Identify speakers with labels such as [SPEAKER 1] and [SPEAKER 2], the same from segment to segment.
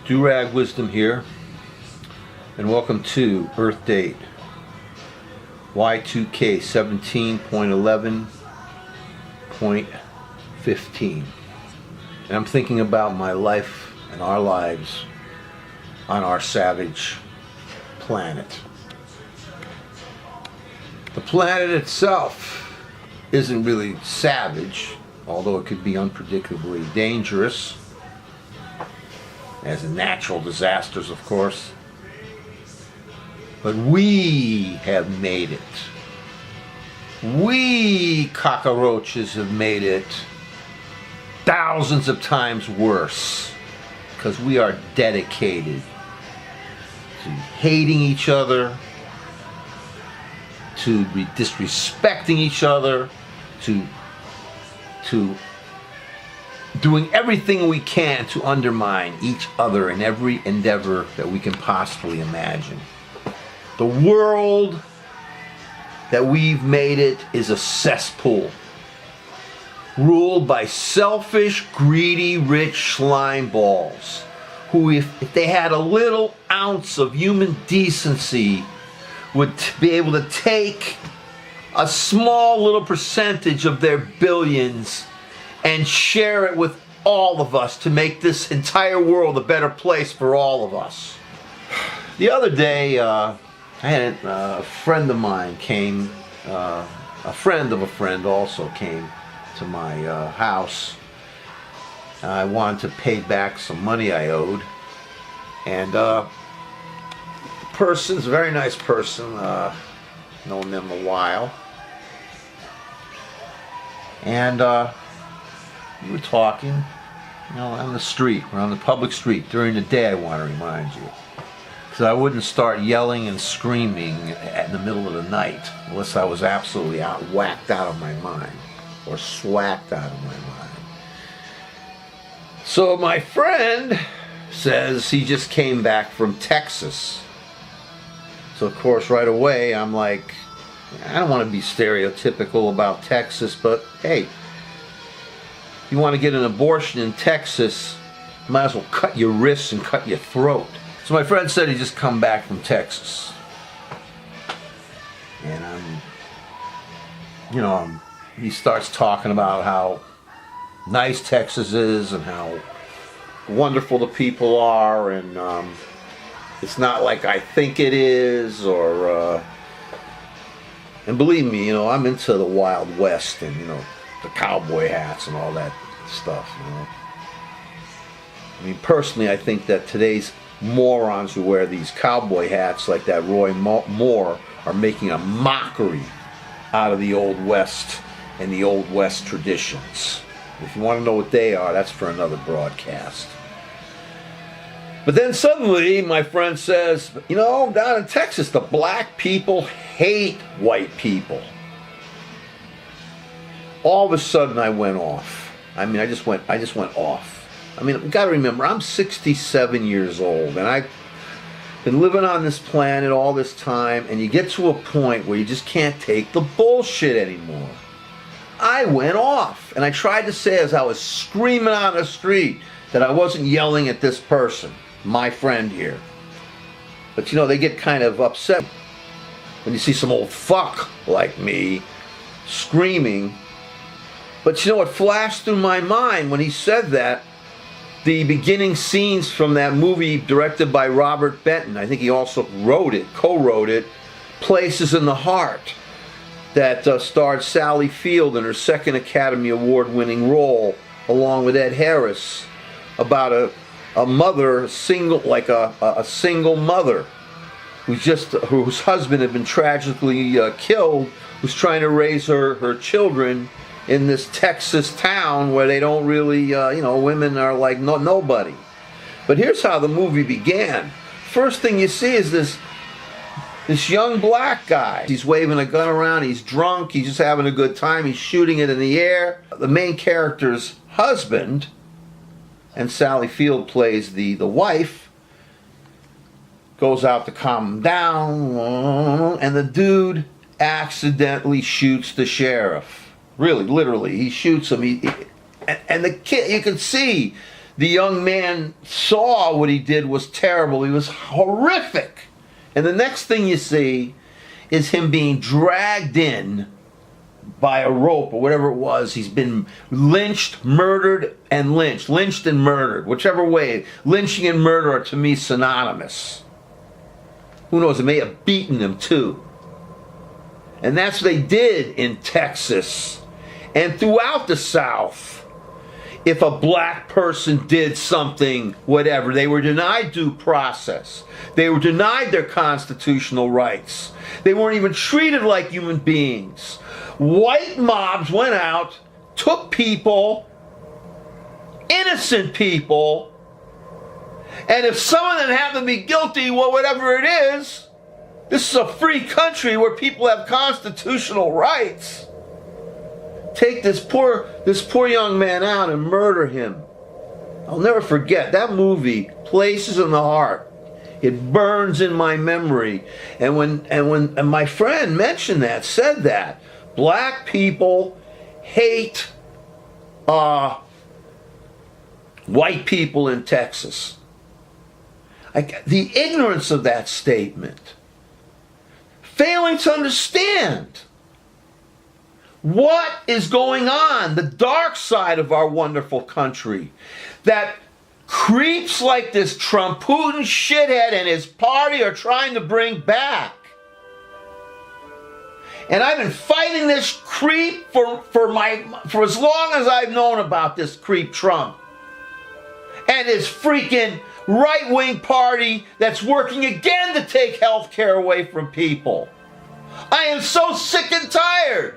[SPEAKER 1] Durag Wisdom here, and welcome to Earth Date Y2K 17.11.15. And I'm thinking about my life and our lives on our savage planet. The planet itself isn't really savage, although it could be unpredictably dangerous, as in natural disasters, of course. But we have made it. We cockroaches have made it thousands of times worse, because we are dedicated to hating each other, to disrespecting each other, to doing everything we can to undermine each other in every endeavor that we can possibly imagine. The world that we've made it is a cesspool, ruled by selfish, greedy, rich slime balls, who, if they had a little ounce of human decency, would be able to take a small little percentage of their billions and share it with all of us to make this entire world a better place for all of us. The other day, I had a friend of mine came, a friend of a friend also came to my house. I wanted to pay back some money I owed, and the person's a very nice person, known them a while, and we were talking, on the street. We're on the public street during the day, I want to remind you. Because I wouldn't start yelling and screaming in the middle of the night unless I was absolutely whacked out of my mind, or swacked out of my mind. So my friend says he just came back from Texas. So of course right away I'm like, I don't want to be stereotypical about Texas, but hey, you want to get an abortion in Texas, you might as well cut your wrists and cut your throat. So my friend said he just come back from Texas. And he starts talking about how nice Texas is and how wonderful the people are, and it's not like I think it is, or and believe me, I'm into the Wild West and the cowboy hats and all that stuff. I mean, personally, I think that today's morons who wear these cowboy hats like that Roy Moore are making a mockery out of the Old West and the Old West traditions. If you want to know what they are, that's for another broadcast. But then suddenly my friend says, down in Texas, the black people hate white people. All of a sudden I went off. I just went off. You got to remember, I'm 67 years old, and I've been living on this planet all this time, and you get to a point where you just can't take the bullshit anymore. I went off, and I tried to say as I was screaming on the street that I wasn't yelling at this person, my friend here. But they get kind of upset when you see some old fuck like me screaming. But what flashed through my mind when he said that? The beginning scenes from that movie directed by Robert Benton, I think he also co-wrote it, Places in the Heart, that starred Sally Field in her second Academy Award-winning role, along with Ed Harris, about a mother, a single mother, whose husband had been tragically killed, who's trying to raise her children in this Texas town where they don't really, women are like nobody. But here's how the movie began. First thing you see is this young black guy. He's waving a gun around, he's drunk, he's just having a good time, he's shooting it in the air. The main character's husband, and Sally Field plays the wife, goes out to calm him down, and the dude accidentally shoots the sheriff. Really, literally, he shoots him. And the kid, you can see the young man saw what he did was terrible. He was horrific. And the next thing you see is him being dragged in by a rope or whatever it was. He's been lynched, murdered, and lynched. Lynched and murdered. Whichever way. Lynching and murder are to me synonymous. Who knows, it may have beaten him too. And that's what they did in Texas and throughout the South. If a black person did something, whatever, they were denied due process. They were denied their constitutional rights. They weren't even treated like human beings. White mobs went out, took people, innocent people, and if some of them happen to be guilty, well, whatever it is, this is a free country where people have constitutional rights. Take this poor young man out and murder him. I'll never forget that movie, Places in the Heart. It burns in my memory. And when my friend mentioned that, said that, black people hate white people in Texas. The ignorance of that statement. Failing to understand what is going on, the dark side of our wonderful country, that creeps like this Trump Putin shithead and his party are trying to bring back. And I've been fighting this creep for as long as I've known about this creep Trump and his freaking right-wing party that's working again to take health care away from people. I am so sick and tired.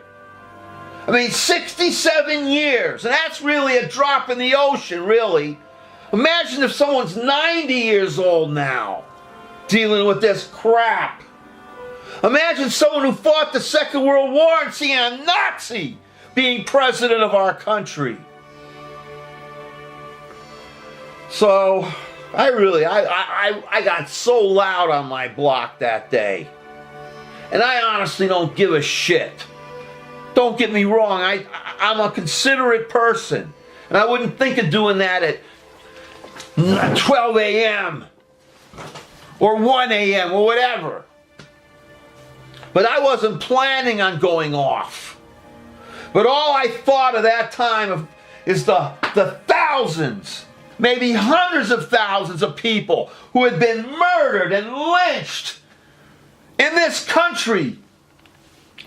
[SPEAKER 1] 67 years, and that's really a drop in the ocean, really. Imagine if someone's 90 years old now, dealing with this crap. Imagine someone who fought the Second World War and seeing a Nazi being president of our country. So, I got so loud on my block that day. And I honestly don't give a shit. Don't get me wrong, I'm a considerate person. And I wouldn't think of doing that at 12 a.m. or 1 a.m. or whatever. But I wasn't planning on going off. But all I thought of that time is the thousands, maybe hundreds of thousands of people who had been murdered and lynched in this country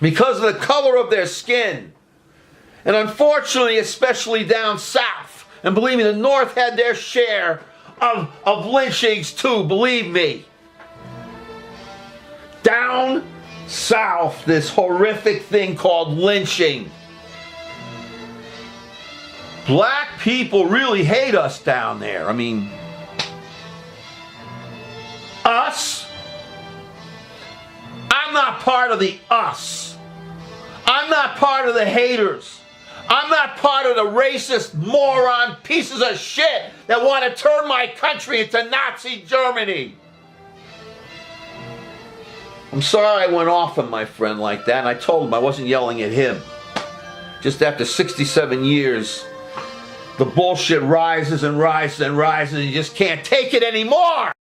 [SPEAKER 1] because of the color of their skin. And unfortunately, especially down south. And believe me, the north had their share of lynchings too, believe me. Down south, this horrific thing called lynching. Black people really hate us down there. Us? I'm not part of the us. I'm not part of the haters. I'm not part of the racist moron pieces of shit that want to turn my country into Nazi Germany. I'm sorry I went off on my friend like that, and I told him I wasn't yelling at him. Just after 67 years, the bullshit rises and rises and rises, and you just can't take it anymore.